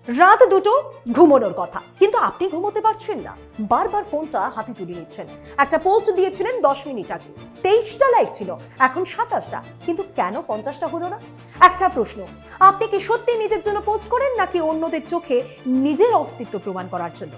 রাত দুটো ঘুমানোর কথা, কিন্তু আপনি ঘুমোতে পারছেন না, বারবার ফোনটা হাতে তুলে নিচ্ছেন। একটা পোস্ট দিয়েছিলেন 10 মিনিট আগে, 23টা লাইক ছিল, এখন 27টা, কিন্তু কেন 50টা হলো না? একটা প্রশ্ন, আপনি কি সত্যি নিজের জন্য পোস্ট করেন, নাকি অন্যদের চোখে নিজের অস্তিত্ব প্রমাণ করার জন্য?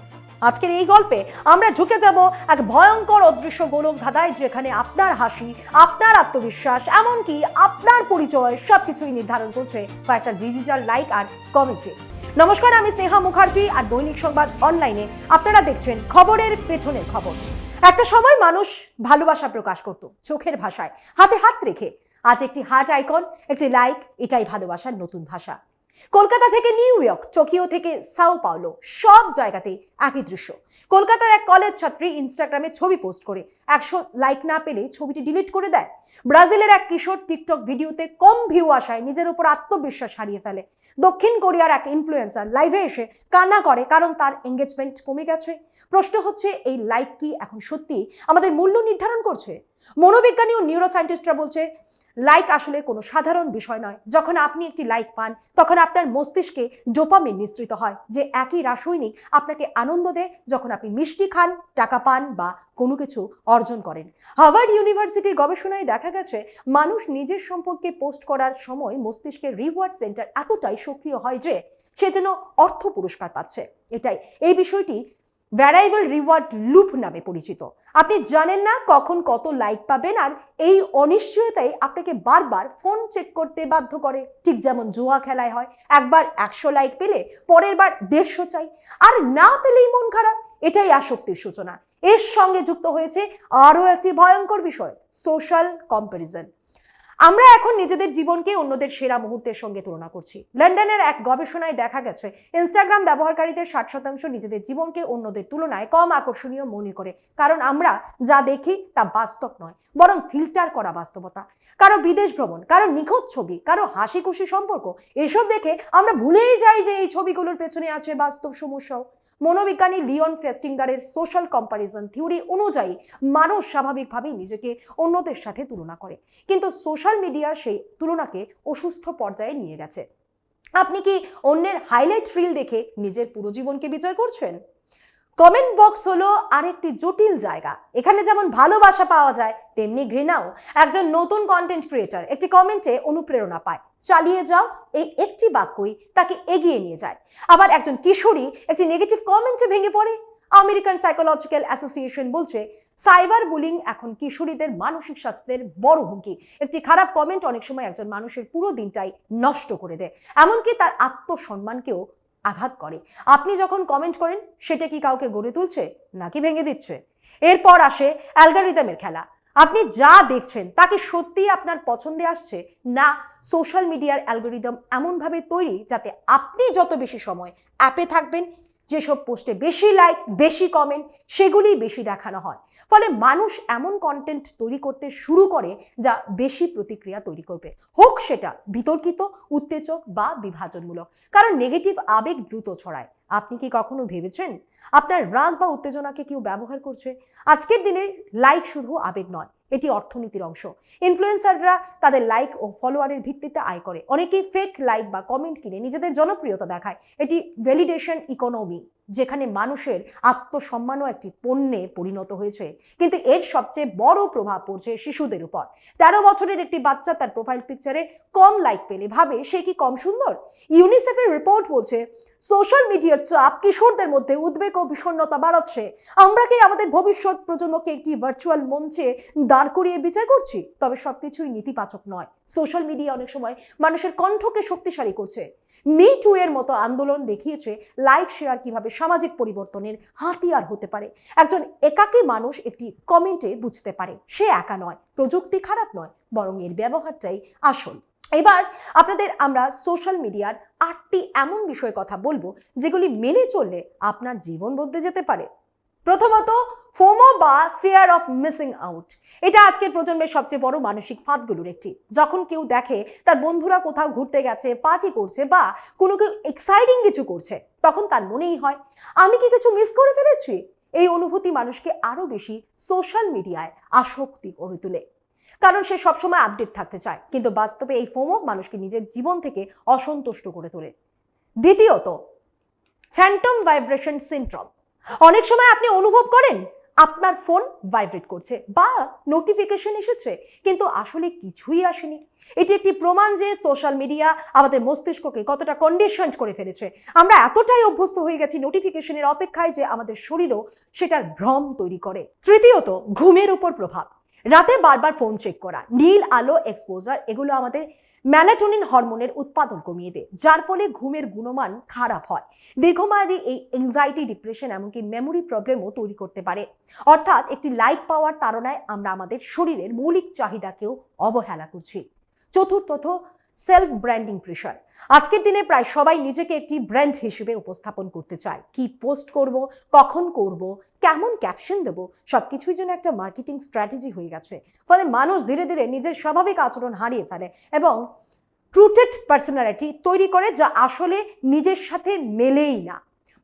আজকের এই গল্পে আমরা ঢুকে যাব এক ভয়ঙ্কর অদৃশ্য গোলক ধাঁধায়, যেখানে আপনার হাসি, আপনার আত্মবিশ্বাস, এমনকি আপনার পরিচয় সবকিছুই নির্ধারণ করছে কয়েকটা ডিজিটাল লাইক আর কমেন্টে। নমস্কার, আমি স্নেহা মুখার্জি, আর দৈনিক সংবাদ অনলাইনে আপনারা দেখছেন খবরের পেছনের খবর। একটা সময় মানুষ ভালোবাসা প্রকাশ করত চোখের ভাষায়, হাতে হাত রেখে। আজ একটি হার্ট আইকন, একটি লাইক, এটাই ভালোবাসার নতুন ভাষা। কলকাতা থেকে নিউ ইয়র্ক, টোকিও থেকে সাও পাওলো, সব জায়গাতেই একই দৃশ্য। কলকাতার এক কলেজ ছাত্রী ইনস্টাগ্রামে ছবি পোস্ট করে 100 লাইক না পেলে ছবিটি ডিলিট করে দেয়। ব্রাজিলের এক কিশোর টিকটক ভিডিওতে কম ভিউ আসায় নিজের উপর আত্মবিশ্বাস হারিয়ে ফেলে। দক্ষিণ কোরিয়ার এক ইনফ্লুয়েন্সার লাইভে এসে কান্না করে, কারণ তার এঙ্গেজমেন্ট কমে গেছে। প্রশ্ন হচ্ছে, এই লাইক কি এখন সত্যি আমাদের মূল্য নির্ধারণ করছে? মনোবিজ্ঞানী ও নিউরোসায়েন্টিস্টরা বলছে, লাইক আসলে কোনো সাধারণ বিষয় নয়। যখন আপনি একটি লাইক পান, তখন আপনার মস্তিষ্কে ডোপামিন নিঃসৃত হয়, যে একই রাসায়নিক আপনাকে আনন্দ দেয় যখন আপনি মিষ্টি খান, টাকা পান বা কোনো কিছু অর্জন করেন। হার্ভার্ড ইউনিভার্সিটির গবেষণায় দেখা গেছে, মানুষ নিজের সম্পর্কে পোস্ট করার সময় মস্তিষ্কের রিওয়ার্ড সেন্টার এতটাই সক্রিয় হয় যে সে যেন অর্থ পুরস্কার পাচ্ছে। এই বিষয়টি ভ্যারাইবল রিওয়ার্ড লুপ নামে পরিচিত। আপনি জানেন না কখন কত লাইক পাবেন, আর এই অনিশ্চয়তাই আপনাকে বারবার ফোন চেক করতে বাধ্য করে। ঠিক যেমন জুয়া খেলায় হয়, একবার 100 লাইক পেলে পরের বার 150 চাই, আর না পেলেই মন খারাপ। এটাই আসক্তির সূচনা। এর সঙ্গে যুক্ত হয়েছে আরও একটি ভয়ঙ্কর বিষয়, সোশ্যাল কম্প্যারিজন। আমরা এখন নিজেদের জীবনকে অন্যদের সেরা মুহূর্তের সঙ্গে তুলনা করছি। লন্ডনের এক গবেষণায় দেখা গেছে, ইনস্টাগ্রাম ব্যবহারকারীদের 60% নিজেদের জীবনকে অন্যদের তুলনায় কম আকর্ষণীয় মনে করে, কারণ আমরা যা দেখি তা বাস্তব নয়, বরং ফিল্টার করা বাস্তবতা। কারো বিদেশ ভ্রমণ, কারো নিখুঁত ছবি, কারো হাসি খুশি সম্পর্ক, এসব দেখে আমরা ভুলেই যাই যে এই ছবিগুলোর পেছনে আছে বাস্তব সমস্যাও। মনোবিজ্ঞানী লিওন ফেস্টিঙ্গারের সোশ্যাল কম্প্যারিজন থিওরি অনুযায়ী, মানুষ স্বাভাবিকভাবেই নিজেকে অন্যদের সাথে তুলনা করে, কিন্তু সোশ্যাল মিডিয়া সেই তুলনাকে অসুস্থ পর্যায়ে নিয়ে গেছে। আপনি কি অন্যের হাইলাইট রিল দেখে নিজের পুরো জীবনকে বিচার করছেন? কমেন্ট বক্স হলো আরেকটি জটিল জায়গা। এখানে যেমন ভালোবাসা পাওয়া যায়, তেমনি ঘৃণাও। একজন নতুন কন্টেন্ট ক্রিয়েটর একটি কমেন্টে অনুপ্রেরণা পায়, চালিয়ে যাও, এই একটি বাক্যই তাকে এগিয়ে নিয়ে যায়। আবার একজন কিশোরী একটি নেগেটিভ কমেন্টে ভেঙে পড়ে। আমেরিকান সাইকোলজিক্যাল অ্যাসোসিয়েশন বলছে, সাইবার বুলিং এখন কিশোরীদের মানসিক স্বাস্থ্যের বড় হুমকি। একটি খারাপ কমেন্ট অনেক সময় একজন মানুষের পুরো দিনটাই নষ্ট করে দেয়, এমনকি তার আত্মসম্মানকেও আঘাত করে। আপনি যখন কমেন্ট করেন, সেটা কি কাউকে গড়ে তুলছে নাকি ভেঙে দিচ্ছে? এরপর আসে অ্যালগরিদমের খেলা। আপনি যা দেখছেন তা কি সত্যিই আপনার পছন্দে আসছে, না সোশ্যাল মিডিয়ার অ্যালগরিদম এমনভাবে তৈরি যাতে আপনি যত বেশি সময় অ্যাপে থাকবেন, যেসব পোস্টে বেশি লাইক, বেশি কমেন্ট, সেগুলি বেশি দেখানো হয়। ফলে মানুষ এমন কন্টেন্ট তৈরি করতে শুরু করে যা বেশি প্রতিক্রিয়া তৈরি করবে, হোক সেটা বিতর্কিত, উত্তেজক বা বিভাজনমূলক। কারণ নেগেটিভ আবেগ দ্রুত ছড়ায়। আপনি কি কখনো ভেবেছেন আপনার রাগ বা উত্তেজনাকে কেউ ব্যবহার করছে? আজকের দিনে লাইক শুধু আবেগ নয়, এটি অর্থনীতির অংশ। ইনফ্লুয়েন্সাররা তাদের লাইক ও ফলোয়ারের ভিত্তিতে আয় করে। অনেকেই ফেক লাইক বা কমেন্ট কিনে নিজেদের জনপ্রিয়তা দেখায়। এটি ভ্যালিডেশন ইকোনমি, যেখানে মানুষের আত্মসম্মানও একটি পণ্যে পরিণত হয়েছে। কিন্তু এর সবচেয়ে বড় প্রভাব পড়ছে শিশুদের উপর। 13 বছরের একটি বাচ্চা তার প্রোফাইল পিকচারে কম লাইক পেলে ভাবে সে কি কম সুন্দর? ইউনিসেফের রিপোর্ট বলছে, সোশ্যাল মিডিয়ার চাপ কিশোরদের মধ্যে উদ্বেগ ও বিষণ্ণতা বাড়াচ্ছে। আমরা কি আমাদের ভবিষ্যৎ প্রজন্মকে একটি ভার্চুয়াল মঞ্চে দাঁড় করিয়ে বিচার করছি? তবে সবকিছুই নেতিবাচক নয়। সোশ্যাল মিডিয়া অনেক সময় মানুষের কণ্ঠকে শক্তিশালী করছে। মি টু এর মতো আন্দোলন দেখিয়েছে লাইক শেয়ার কিভাবে সামাজিক পরিবর্তনের হাতিয়ার হতে পারে। একজন একাকী মানুষ একটি কমেন্টে বুঝতে পারে সে একা নয়, প্রযুক্তি খারাপ নয়, বরং এর ব্যবহারটাই আসল। এবার আপনাদের আমরা সোশ্যাল মিডিয়ার 8টি এমন বিষয়ের কথা বলবো যেগুলি মেনে চললে আপনার জীবন বদলে যেতে পারে। প্রথমত, ফোমো বা ফিয়ার অফ মিসিং আউট। এটা আজকের প্রজন্মের সবচেয়ে বড় মানসিক ফাঁদগুলোর একটি। যখন কেউ দেখে তার বন্ধুরা কোথাও ঘুরতে গেছে, পার্টি করছে বা কোনো কেউ এক্সাইটিং কিছু করছে, তখন তার মনেই হয়, আমি কি কিছু মিস করে ফেলেছি? এই অনুভূতি মানুষকে আরো বেশি সোশ্যাল মিডিয়ায় আসক্তি করে তোলে, কারণ সে সবসময় আপডেট থাকতে চায়। কিন্তু বাস্তবে এই ফোমো মানুষকে নিজের জীবন থেকে অসন্তুষ্ট করে তোলে। দ্বিতীয়ত, ফ্যান্টম ভাইব্রেশন সিনড্রোম। অনেক সময় আপনি অনুভব করেন আপনার ফোন ভাইব্রেট করছে বা নোটিফিকেশন এসেছে, কিন্তু আসলে কিছুই আসেনি। এটি একটি প্রমাণ যে সোশ্যাল মিডিয়া আমাদের মস্তিষ্ককে কতটা কন্ডিশনড করে ফেলেছে। আমরা এতটাই অভ্যস্ত হয়ে গেছি নোটিফিকেশনের অপেক্ষায় যে আমাদের শরীরও সেটার ভ্রম তৈরি করে। তৃতীয়ত, ঘুমের উপর প্রভাব। রাতে বারবার ফোন চেক করা, নীল আলো এক্সপোজার, এগুলো আমাদের মেলাটোনিন হরমোনের উৎপাদন কমিয়ে দেয়, যার ফলে ঘুমের গুণমান খারাপ হয়। দীর্ঘমেয়াদী এই এংজাইটি, ডিপ্রেশন, এমনকি মেমোরি প্রবলেমও তৈরি করতে পারে। অর্থাৎ একটি লাইক পাওয়ার তাড়নায় আমরা আমাদের শরীরের মৌলিক চাহিদাকেও অবহেলা করছি। চতুর্থত, সেলফ ব্র্যান্ডিং প্রেশার। আজকের দিনে প্রায় সবাই নিজেকে একটি ব্র্যান্ড হিসেবে উপস্থাপন করতে চায়। কি পোস্ট করব, কখন করব, কেমন ক্যাপশন দেব, সবকিছুই যেন একটা মার্কেটিং স্ট্র্যাটেজি হয়ে গেছে। ফলে মানুষ ধীরে ধীরে নিজের স্বাভাবিক আচরণ হারিয়ে ফেলে এবং ট্রুটেড পার্সোনালিটি তৈরি করে, যা আসলে নিজের সাথে মেলেই না।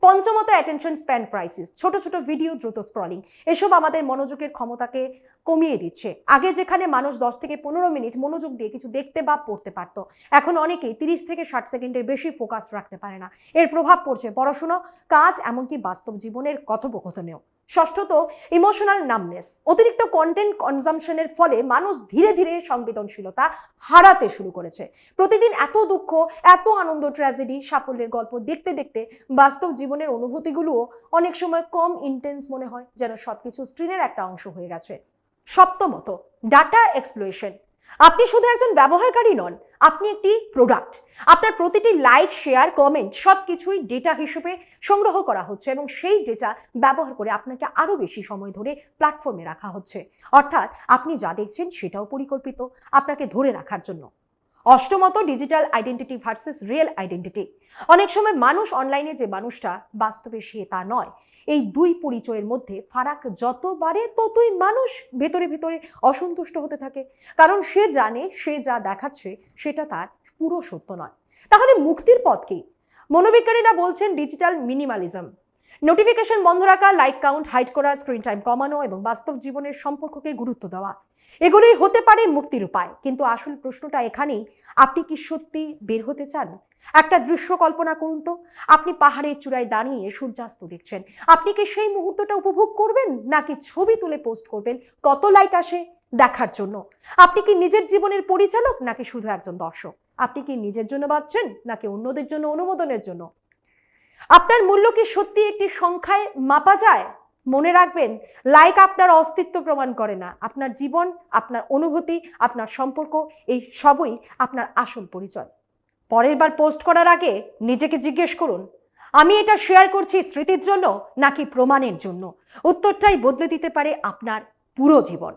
পঞ্চমত, অ্যাটেনশন স্প্যান ক্রাইসিস। ছোট ছোট ভিডিও, দ্রুত স্ক্রলিং, এসব আমাদের মনোযোগের ক্ষমতাকে কমিয়ে দিচ্ছে। আগে যেখানে মানুষ 10 থেকে 15 মিনিট মনোযোগ দিয়ে কিছু দেখতে বা পড়তে পারত, এখন অনেকেই 30 থেকে 60 সেকেন্ডের বেশি ফোকাস রাখতে পারে না। এর প্রভাব পড়ছে পড়াশোনা, কাজ, এমনকি বাস্তব জীবনের কথোপকথনেও। ষষ্ঠত, ইমোশনাল নামনেস। অতিরিক্ত কন্টেন্ট কনজামশনের ফলে মানুষ ধীরে ধীরে সংবেদনশীলতা হারাতে শুরু করেছে। প্রতিদিন এত দুঃখ, এত আনন্দ, ট্র্যাজেডি, সাফল্যের গল্প দেখতে দেখতে বাস্তব জীবনের অনুভূতিগুলোও অনেক সময় কম ইন্টেন্স মনে হয়, যেন সবকিছু স্ক্রিনের একটা অংশ হয়ে গেছে। সপ্তমত, ডাটা এক্সপ্লয়েশন। আপনি শুধু একজন ব্যবহারকারী নন, আপনি একটি প্রোডাক্ট। আপনার প্রতিটি লাইক, শেয়ার, কমেন্ট সবকিছুই ডেটা হিসেবে সংগ্রহ করা হচ্ছে এবং সেই ডেটা ব্যবহার করে আপনাকে আরো বেশি সময় ধরে প্ল্যাটফর্মে রাখা হচ্ছে। অর্থাৎ আপনি যা দেখছেন সেটাও পরিকল্পিত আপনাকে ধরে রাখার জন্য। অষ্টমত, digital identity versus real identity. অনেক সময় মানুষ অনলাইনে যে মানুষটা, বাস্তবে সে তা নয়। এই দুই পরিচয়ের মধ্যে ফারাক যত বাড়ে ততই মানুষ ভেতরে ভেতরে অসন্তুষ্ট হতে থাকে, কারণ সে জানে সে যা দেখাচ্ছে সেটা তার পুরো সত্য নয়। তাহলে মুক্তির পথ কি? মনোবিজ্ঞানীরা বলছেন ডিজিটাল মিনিমালিজম। নোটিফিকেশন বন্ধ রাখা, লাইক কাউন্ট হাইড করা, স্ক্রিন টাইম কমানো এবং বাস্তব জীবনের সম্পর্ককে গুরুত্ব দেওয়া, এগুলোই হতে পারে মুক্তির উপায়। কিন্তু আসল প্রশ্নটা এখানেই, আপনি কি সত্যি বের হতে চান? একটা দৃশ্য কল্পনা করুন তো, আপনি পাহাড়ের চূড়ায় দাঁড়িয়ে সূর্যাস্ত দেখছেন। আপনি কি সেই মুহূর্তটা উপভোগ করবেন, নাকি ছবি তুলে পোস্ট করবেন কত লাইক আসে দেখার জন্য? আপনি কি নিজের জীবনের পরিচালক, নাকি শুধু একজন দর্শক? আপনি কি নিজের জন্য বাঁচছেন, নাকি অন্যদের জন্য অনুমোদনের জন্য? আপনার মূল্য কি সত্যি একটি সংখ্যায় মাপা যায়? মনে রাখবেন, লাইক আপনার অস্তিত্ব প্রমাণ করে না। আপনার জীবন, আপনার অনুভূতি, আপনার সম্পর্ক, এই সবই আপনার আসল পরিচয়। পরের বার পোস্ট করার আগে নিজেকে জিজ্ঞেস করুন, আমি এটা শেয়ার করছি স্মৃতির জন্য নাকি প্রমাণের জন্য? উত্তরটাই বদলে দিতে পারে আপনার পুরো জীবন।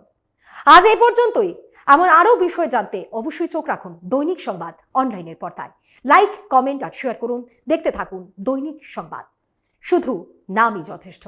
আজ এই পর্যন্তই। এমন আরও বিষয় জানতে অবশ্যই চোখ রাখুন দৈনিক সংবাদ অনলাইনের পর্দায়। লাইক, কমেন্ট আর শেয়ার করুন। দেখতে থাকুন দৈনিক সংবাদ। শুধু নামই যথেষ্ট।